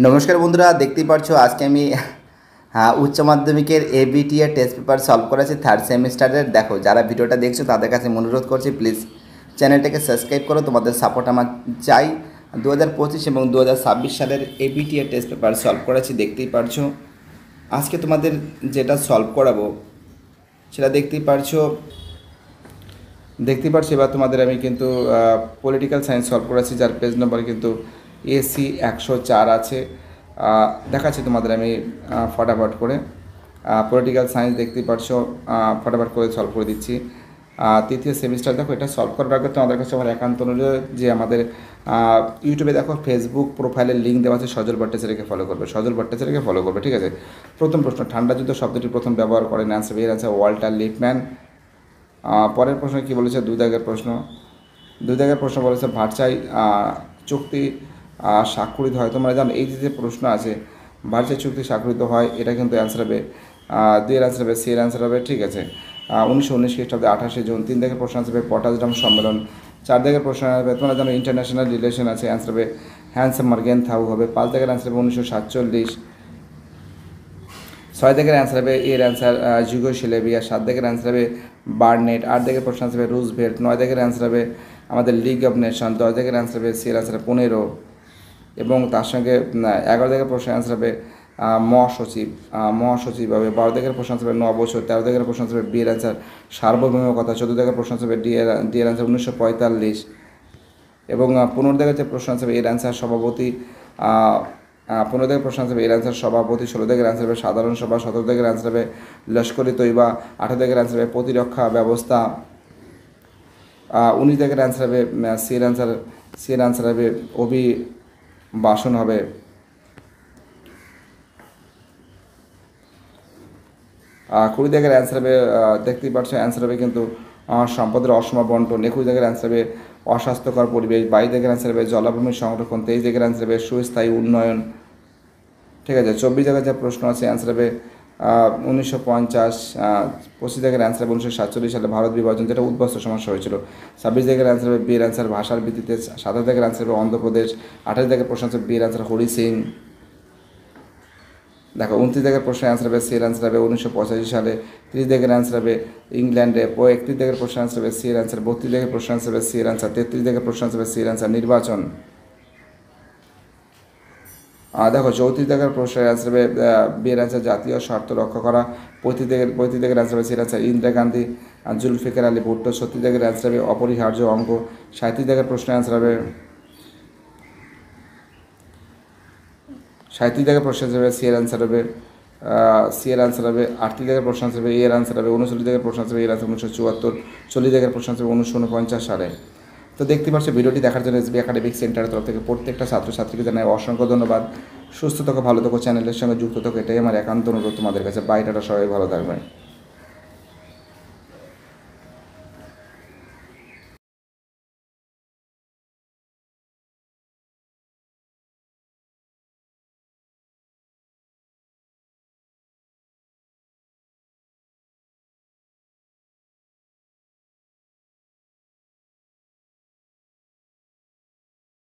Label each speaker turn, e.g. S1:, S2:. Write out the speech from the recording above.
S1: নমস্কার বন্ধুরা, দেখতেই পারছো আজকে আমি উচ্চ মাধ্যমিকের এবিটি এর টেস্ট পেপার সলভ করেছি থার্ড সেমিস্টারের। দেখো, যারা ভিডিওটা দেখছো তাদের কাছে অনুরোধ করছি, প্লিজ চ্যানেলটাকে সাবস্ক্রাইব করো, তোমাদের সাপোর্ট আমার চাই। 2025 এবং 2026 সালের এবিটি এর টেস্ট পেপার সলভ করেছি, দেখতেই পারছো। আজকে তোমাদের যেটা সলভ করাবো সেটা দেখতেই পারছো। এবার তোমাদের আমি কিন্তু পলিটিক্যাল সায়েন্স সলভ করেছি, যার পেজ নম্বর কিন্তু এসি 104 আছে। দেখাচ্ছি তোমাদের আমি ফটাফট করে। পলিটিক্যাল সায়েন্স দেখতেই পারছো, ফটাফট করে সলভ করে দিচ্ছি। তৃতীয় সেমিস্টার। দেখো, এটা সলভ করার আগে তোমাদের কাছে আমার একান্ত অনুরোধ যে আমাদের ইউটিউবে দেখো ফেসবুক প্রোফাইলের লিঙ্ক দেওয়া আছে, সজল ভট্টাচার্যকে ফলো করবে, ফলো করবে, ঠিক আছে। প্রথম প্রশ্ন, ঠান্ডা যুদ্ধ শব্দটি প্রথম ব্যবহার করেন অ্যান্সার, এর আছে ওয়াল্টার লিপম্যান। পরের প্রশ্ন কী বলেছে, দুই দাগের প্রশ্ন বলেছে ভার্সাই চুক্তি স্বাক্ষরিত হয়। তোমরা জানো এই যে প্রশ্ন আছে ভার্সাই চুক্তি স্বাক্ষরিত হয়, এটা কিন্তু অ্যান্সার হবে দুইয়ের অ্যান্সার হবে, সি এর অ্যান্সার হবে, ঠিক আছে। 1919 খ্রিস্টাব্দে 28শে জুন। 3 দাগের প্রশ্ন আসবে পটাশডাম সম্মেলন। 4 দাগের প্রশ্ন আসবে, তোমরা জানো ইন্টারন্যাশনাল রিলেশন আছে, অ্যান্সার হবে হ্যান্স মার্গেন থাউ হবে। 5 দাগের অ্যান্সার হবে 1947। 6 দাগের অ্যান্সার হবে এর অ্যান্সার যুগোস্লাভিয়া। 7 দাগের অ্যান্সার হবে বার্নেট। 8 দাগের প্রশ্ন আসবে রুজভেল্ট। 9 দাগের অ্যান্সার হবে আমাদের লিগ অফ নেশন। 10 দাগের অ্যান্সার হবে সি এর অ্যান্সার 15 এবং তার সঙ্গে 11 দাগের প্রশ্ন অ্যান্সার হবে মহাসচিব হবে। 12 দাগের প্রশ্ন আসবে 9 বছর। 13 দাগের প্রশ্ন আসবে বি এর অ্যান্সার সার্বভৌমিকতা। 14 দাগের প্রশ্ন আসবে ডি এর অ্যান্সার 1945 এবং 15 দাগের যে প্রশ্ন আসবে এর অ্যান্সার সভাপতি। 15 দাগের প্রশ্ন আসবে এর অ্যান্সার সভাপতি। 16 দাগের অ্যান্সার হবে সাধারণ সভা। 17 দাগের অ্যান্সার হবে লস্করি তৈবা। 18 দাগের অ্যান্সার হবে প্রতিরক্ষা ব্যবস্থা। 19 দাগের অ্যান্সার হবে সি এর অ্যান্সার হবে অভিবাসন হবে। 20 দাগের অ্যান্সার হবে দেখতেই পাচ্ছ, অ্যান্সার হবে কিন্তু সম্পদের অসম বন্টন। 21 দাগের অ্যান্সার হবে অস্বাস্থ্যকর পরিবেশ। 22 দাগের অ্যান্সার হবে জলাভূমির সংরক্ষণ। 23 দাগের অ্যান্সার হবে সুস্থায়ী উন্নয়ন, ঠিক আছে। 24 দাগের যে প্রশ্ন আছে অ্যান্সার হবে 1950। 25 দাগের অ্যান্সার হবে 1947 সালে ভারত বিভাজন, যেটা উদ্বাস্তু সমস্যা হয়েছিল। 26 দাগের অ্যান্সার হবে বি এর অ্যান্সার ভাষার ভিত্তিতে। 27 দাগের অ্যান্সার হবে অন্ধ্রপ্রদেশ। 28 দাগের প্রশ্ন আছে বি এর অ্যান্সার হরি সিং। দেখো, 29 দাগের প্রশ্ন অ্যান্সার হবে সি এর অ্যান্সার হবে 1985 সালে। 30 দাগের অ্যান্সার হবে ইংল্যান্ডে। 31 দাগের প্রশ্ন অ্যান্সার হবে সি এর অ্যান্সার। 32 দাগের প্রশ্ন অ্যান্সার হবে সি এর অ্যান্সার। 33 দাগের প্রশ্ন অ্যান্সার হবে সি এর অ্যান্সার নির্বাচন। দেখো, 34 দাগের প্রশ্নের অ্যান্সার হবে বি এর অ্যান্সার জাতীয় স্বার্থ রক্ষা করা। 35 দাগের অ্যান্সার হবে সি এর অ্যান্সার ইন্দিরা গান্ধী জুলফিকার আলী ভুট্টো। 36 দাগের অ্যান্সার হবে অপরিহার্য অঙ্গ। 37 দাগের প্রশ্নের অ্যান্সার হবে 37 দাগের প্রশ্ন হবে সি এর অ্যান্সার হবে 38 দাগের প্রশ্ন হবে এর অ্যান্সার হবে 39 দাগের প্রশ্ন হবে এর অ্যান্সার 1974। 40 দাগের প্রশ্ন হবে 1949 সালে। তো দেখতে পাচ্ছি, ভিডিওটি দেখার জন্য এসবি একাডেমিক সেন্টারের তরফ থেকে প্রত্যেকটা ছাত্রছাত্রীকে জানাই অসংখ্য ধন্যবাদ। সুস্থ থাকো, ভালো থাকো, চ্যানেলের সঙ্গে যুক্ত থাকো, এটাই আমার একান্ত অনুরোধ তোমাদের কাছে। বাইরেটা সবাই ভালো থাকবে।